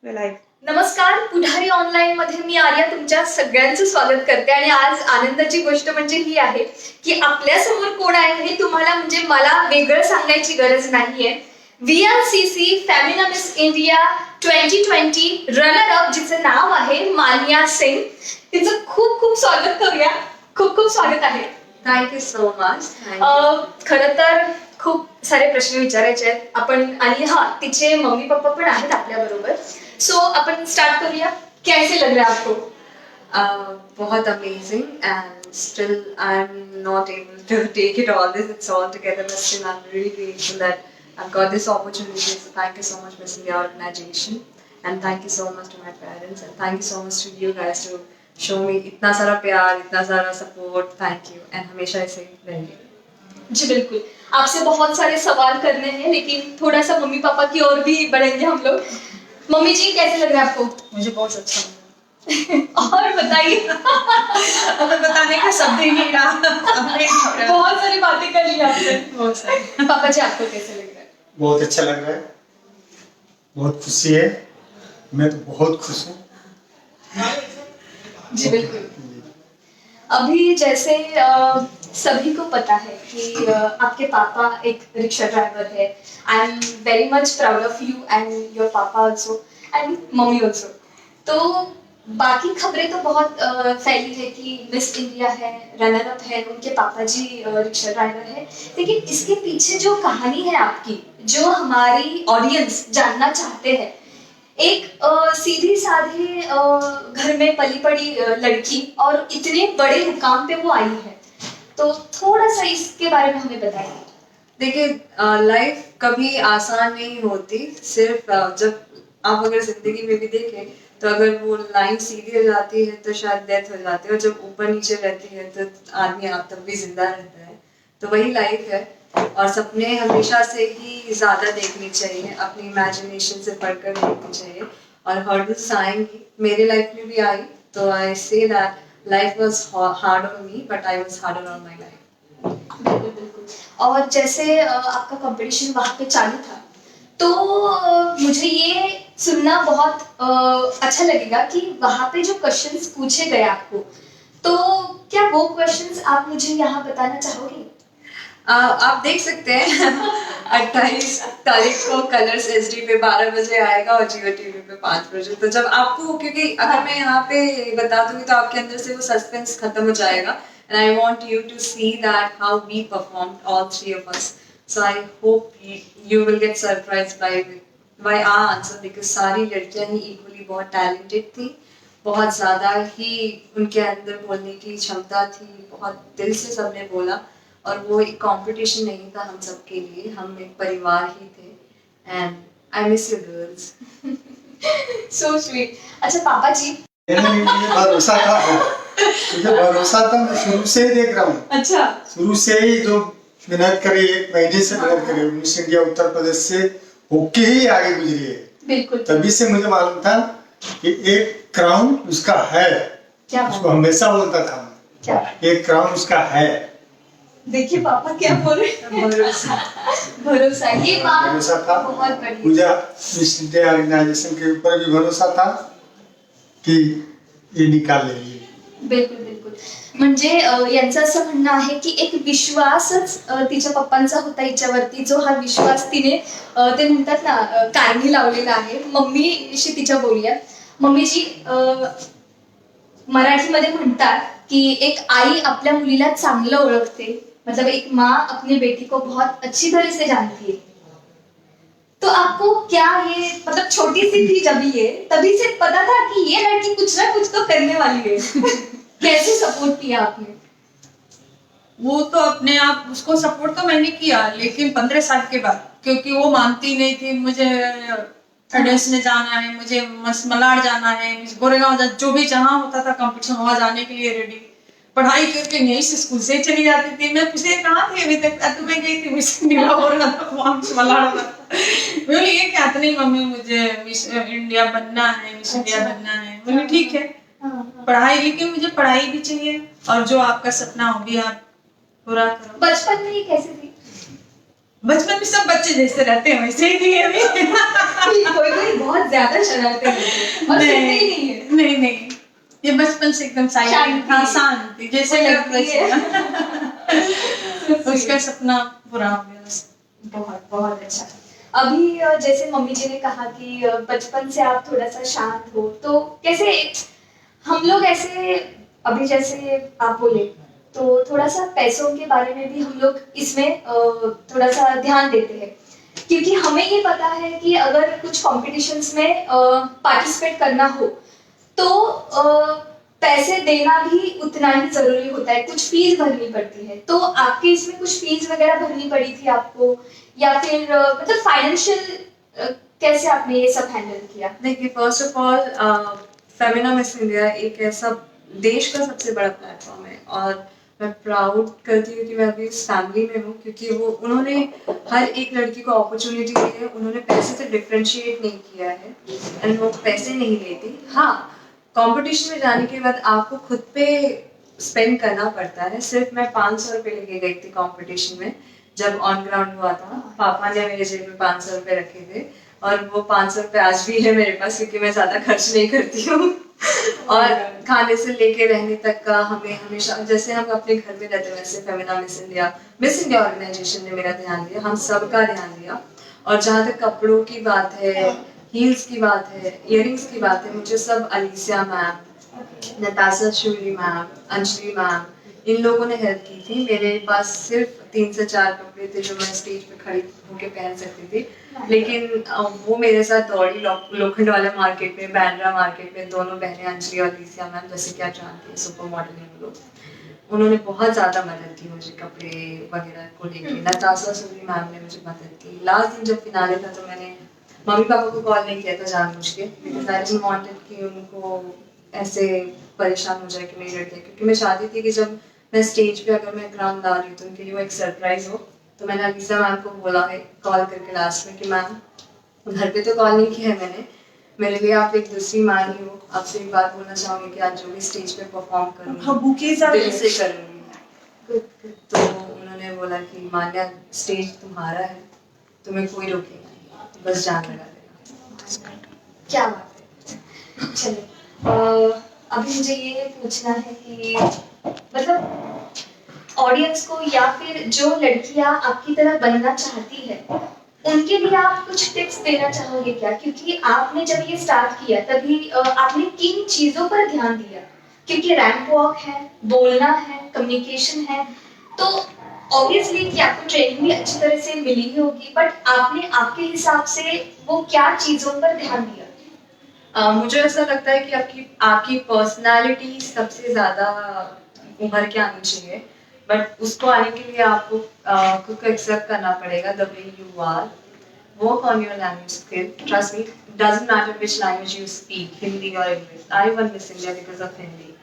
नमस्कार, पुढारी ऑनलाईन मध्ये मी आर्या तुमच्या सगळ्यांचं स्वागत करते. आणि आज आनंदाची गोष्ट म्हणजे ही आहे की आपल्या समोर कोण आहे हे तुम्हाला म्हणजे मला वेगळं सांगायची गरज नाहीये. VRCC Femina Miss India 2020 runner up जिचं नाव आहे मानिया सिंग, तिचं खूप खूप स्वागत करूया. खूप खूप स्वागत आहे. Thank you so much. खरं तर खूप सारे प्रश्न विचारायचे आहेत आपण, आणि तिचे मम्मी पप्पा पण आहेत आपल्या बरोबर. सो अपन स्टार्ट करूया. कैसे लग रहा है आपको? बहुत amazing and still I am not able to take it all this it's all together, but still I am really grateful that I've got this opportunity. So thank you so much, Miss India organization, and thank you so much to my parents, and thank you so much to you guys to show me इतना सारा प्यार, इतना सारा support. Thank you and हमेशा ऐसे ही रहेंगे. जी बिल्कुल. आपसे बहुत सारे सवाल करने हैं, लेकिन थोड़ा सा मम्मी पापा की ओर भी बढ़ेंगे हम लोग. मम्मी जी, कैसे लग रहा है आपको? मुझे बहुत अच्छा लगा. और बताइए. अब बताने का शब्द ही नहीं रहा. बहुत सारी बातें कर ली आपने. बहुत सारी. पापा जी, आपको कैसे लग रहा है? बहुत अच्छा लग रहा है, बहुत खुशी है, मैं तो बहुत खुश हूँ. जी बिल्कुल. अभी जैसे सभी को पता है कि आपके पापा एक रिक्शा ड्राइवर है. I am very much proud of you and your पापा ऑल्सो एंड मम्मी ऑल्सो. तो बाकी खबरें तो बहुत फैली है कि मिस इंडिया है, रनर अप है, उनके पापा जी रिक्शा ड्राइवर है. लेकिन इसके पीछे जो कहानी है आपकी, जो हमारी ऑडियंस जानना चाहते हैं, एक सीधी साधी घर में पली पड़ी लड़की और इतने बड़े मुकाम पे वो आई है, तो थोड़ा सा इसके बारे में हमें बताइए. देखिए, लाइफ कभी आसान नहीं होती. सिर्फ जब आप अगर जिंदगी में भी देखें तो अगर वो लाइन सीधी हो जाती है तो शायद डेथ हो जाती है, और जब ऊपर नीचे रहती है तो आदमी आप तब भी जिंदा रहता है. तो वही लाइफ है, और सपने हमेशा से ही ज्यादा देखनी चाहिए, अपनी इमेजिनेशन से पढ़कर देखनी चाहिए. और हर्डल्स आएंगी, मेरे लाइफ में भी आई, तो I say that life was hard on me but I was harder on my life. बिल्कुल बिल्कुल. और जैसे आपका कंपटीशन वहाँ पे चालू था, तो मुझे ये सुनना बहुत अच्छा लगेगा कि वहाँ पे जो क्वेश्चंस पूछे गए आपको, तो क्या वो क्वेश्चंस आप मुझे यहाँ बताना चाहोगे? आप देख सकते हैं 28 तारीख को कलर्स HD पे 12 बजे आएगा और जियो TV पे 5 बजे. तो जब आपको, क्योंकि अगर मैं यहाँ पे बता दूंगी तो आपके अंदर से वो सस्पेंस खत्म हो जाएगा. And I want you to see that how we performed, all three of us. So I hope you will get surprised by our answer, because सारी लड़कियां ही इक्वली बहुत टैलेंटेड थी, बहुत ज्यादा ही उनके अंदर बोलने की क्षमता थी, बहुत दिल से सबने बोला. और वो एक कंपटीशन नहीं था हम सब के लिए, हम एक परिवार ही थे. And I miss you girls. So sweet. अच्छा पापा जी. मुझे भरोसा था, मुझे भरोसा था, मैं शुरू से ही देख रहा हूँ. अच्छा. शुरू से ही जो मेहनत करी, 1 महीने से मेहनत करी, मिस इंडिया उत्तर प्रदेश से होके ही आगे गुजरी है. बिल्कुल. तभी से मुझे मालूम था कि एक क्राउन उसका है. क्या उसको हमेशा बोलता था, क्या एक क्राउन उसका है. देखिए पापा क्या बोल रहे हैं. भरोसा. ये बात भरोसा था. बहुत बड़ी. मुझे मिस इंडिया ऑर्गेनाइजेशन के ऊपर भी भरोसा था की ये निकाल लेंगे. बिलकुल बिलकुल. म्हणजे यांचं असं म्हणणं आहे की एक विश्वासच तिच्या पप्पांचा होता हिच्यावरती, जो हा विश्वास तिने ते म्हणतात ना कारणी लावलेला आहे. मम्मीशी तिच्या बोलूया. मम्मी जी, मराठीमध्ये म्हणतात की एक आई आपल्या मुलीला चांगलं ओळखते, मतलब एक माँ अपने बेटी को बहुत अच्छी तरह से जानती है. तो आपको क्या ये, मतलब छोटी सी थी जब ये, तभी से पता था कि ये लड़की कुछ ना कुछ तो करने वाली है? कैसे सपोर्ट किया आपने? वो तो अपने आप, उसको सपोर्ट तो मैंने किया, लेकिन 15 साल के बाद, क्योंकि वो मानती नहीं थी. मुझे एडेस में जाना है, मुझे मलाड जाना है, गोरेगांव, जो भी जहाँ होता था कंपटीशन वहां जाने के लिए रेडी. पढ़ाई करके यहीं से स्कूल से चली जाती थी. मैं पूछे कहाँ थी अभी तक? तुम्हें गई थी मिस इंडिया हो रहा था, वहाँ मलाड था. बोली ये क्या? नहीं मम्मी, मुझे मिस इंडिया बनना है, मिस इंडिया बनना है. बोली ठीक है, पढ़ाई, लेकिन मुझे पढ़ाई भी चाहिए, और जो आपका सपना हो भी आप पूरा करो. बचपन में ये कैसे थी? बचपन में सब बच्चे जैसे रहते हैं वैसे ही थी अभी. कोई कोई बहुत ज्यादा शरारतें करते हैं और सुनते ही नहीं है। नहीं, ये बचपन से एकदम साइलेंट था, शांत थी, जैसे लगती है उसका सपना पूरा हो गया बस। बहुत बहुत अच्छा। अभी जैसे मम्मी जी ने कहा कि बचपन से आप थोड़ा सा शांत हो, तो कैसे हम लोग ऐसे, अभी जैसे आप बोले तो थोड़ा सा पैसों के बारे में भी हम लोग इसमें थोड़ा सा ध्यान देते हैं, क्योंकि हमें ये पता है कि अगर कुछ कॉम्पिटिशन्स में पार्टिसिपेट करना हो तो पैसे देना भी उतना ही जरूरी होता है, कुछ फीस भरनी पड़ती है। तो आपके इसमें कुछ फीस वगैरह भरनी पड़ी थी आपको, या फिर मतलब फाइनेंशियल कैसे आपने ये सब हैंडल किया? देखिए, first of all Femina Miss India एक ऐसा देश का सबसे बड़ा प्लेटफॉर्म है, और मैं प्राउड करती हूँ कि मैं अभी इस फैमिली में हूँ, क्योंकि उन्होंने हर एक लड़की को अपॉर्चुनिटी दी है। उन्होंने पैसे से डिफरेंशिएट नहीं किया है, एंड वो पैसे नहीं लेती। हाँ, कंपटीशन में जाने के बाद आपको खुद पे स्पेंड करना पड़ता है। सिर्फ मैं 500 रुपये लेके गई थी कंपटीशन में, जब ऑन ग्राउंड हुआ था। पापा ने मेरे जेब में 500 रुपये रखे थे, और वो 500 रुपये आज भी है मेरे पास, क्योंकि मैं ज्यादा खर्च नहीं करती हूँ। और खाने से लेके रहने तक का हमें हमेशा, जैसे हम अपने घर में रहते हैं वैसे फेमिना मिस इंडिया ऑर्गेनाइजेशन ने मेरा ध्यान दिया, हम सबका ध्यान दिया। और जहाँ तक कपड़ों की बात है, हील्स की बात है, इयररिंग्स की बात है, मुझे सब Alicia ma'am, Natasha Suri ma'am, Anjali ma'am, इन लोगों ने हेल्प की थी। मेरे पास सिर्फ 3 से 4 कपड़े थे जो मैं स्टेज पे खड़ी होके पहन सकती थी, लेकिन वो मेरे साथ दौड़ी लोखंड वाला मार्केट में, बैंड्रा मार्केट में। दोनों बहनें अंजलि और अलीसिया मैम, जैसे कि आप जानती हैं, सुपर मॉडल हैं वो लोग, उन्होंने बहुत ज़्यादा मदद की मुझे कपड़े वगैरह को लेके। नताशा शूरी मैम ने मुझे मदद की। लास्ट दिन जब फिनाले था तो मैंने मम्मी पापा को कॉल नहीं किया था जानबूझ के, बिकॉज आई डिडंट वांटेड कि उनको ऐसे परेशान हो जाए कि मेरी लड़की, क्योंकि मैं चाहती थी कि जब मैं स्टेज पे अगर मैं क्राउन ला रही हूँ तो उनके लिए वो एक सरप्राइज हो। तो मैंने अलीसा मैम को बोला है कॉल करके लास्ट में कि मैम, घर पे तो कॉल नहीं किया है मैंने, मेरे लिए आप एक दूसरी माँ ही हो, आपसे एक बात बोलना चाहूँगी कि आज जो भी स्टेज पे परफॉर्म करूँगी दिल से करूँगी। तो उन्होंने बोला कि मान्या, स्टेज तुम्हारा है, तुम्हें कोई रोकेगा नहीं, बस जान लगा देना। क्या बात है। चलिए, अभी मुझे ये पूछना है कि मतलब ऑडियंस को, या फिर जो लड़कियां आपकी तरह बनना चाहती है, उनके लिए आप कुछ टिप्स देना चाहोगे क्या? क्योंकि आपने जब ये स्टार्ट किया तभी आपने किन चीजों पर ध्यान दिया? क्योंकि रैंप वॉक है, बोलना है, कम्युनिकेशन है, तो ऑब्वियसली कि आपको ट्रेनिंग भी अच्छी तरह से मिली ही होगी, बट आपने आपके हिसाब से वो क्या चीजों पर ध्यान दिया? मुझे ऐसा लगता है कि आपकी पर्सनालिटी सबसे ज्यादा उभर के आनी चाहिए, बट उसको आने के लिए आपको खुद को एक्सेप्ट करना पड़ेगा the way you are. Work on your language skill, trust me, doesn't matter which language you speak, Hindi और English. I won Miss India because of Hindi.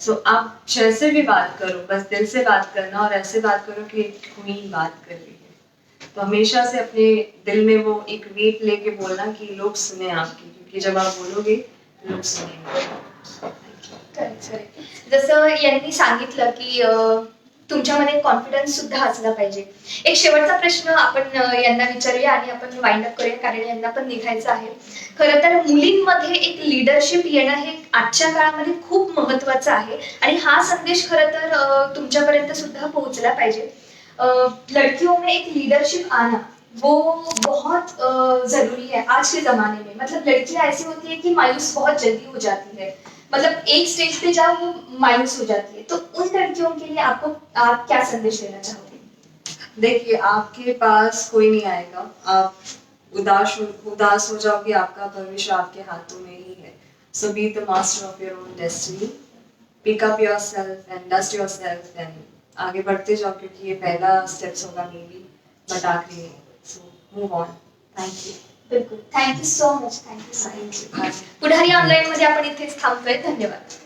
So आप जैसे भी बात करो, बस दिल से बात करना, और ऐसे बात करो कि एक क्वीन बात कर रही है। तो हमेशा से अपने दिल में वो एक वेट लेके बोलना कि लोग सुने आपकी, क्योंकि जब आप बोलोगे लोग सुनेंगे। जसं यांनी सांगितलं की तुमच्यामध्ये कॉन्फिडन्स सुद्धा असला पाहिजे। एक शेवटचा प्रश्न आपण यांना विचारूया आणि आपण वाइंड अप करूया, कारण यांना पण निघायचं आहे। खरं तर मुलींमध्ये एक लीडरशिप येणं हे आजच्या काळामध्ये खूप महत्त्वाचं आहे, आणि हा संदेश खरं तर तुमच्यापर्यंत सुद्धा पोहोचला पाहिजे। लड़कियों में एक लीडरशिप आना वो बहुत जरूरी है आज के जमाने में। मतलब लड़कियां ऐसी होती है कि मायूस बहुत जल्दी हो जाती है, मतलब एक स्टेज पे जाओ वो मायूस हो जाती है। तो उन लड़कियों के लिए आप क्या संदेश देना चाहोगे? देखिए, आपके पास कोई नहीं आएगा, आप उदास हो जाओगे, आपका भविष्य आपके हाथों में ही है। So be the master of your own destiny, pick up yourself and dust yourself, and आगे बढ़ते जाओ, क्योंकि ये पहला स्टेप्स होगा मे बी, बट आखिरी नहीं। So move on. Thank you. बिल्कुल, thank you so much, thank you so much. Pudhari online मध्ये आपण इथेच थांबतोय। धन्यवाद।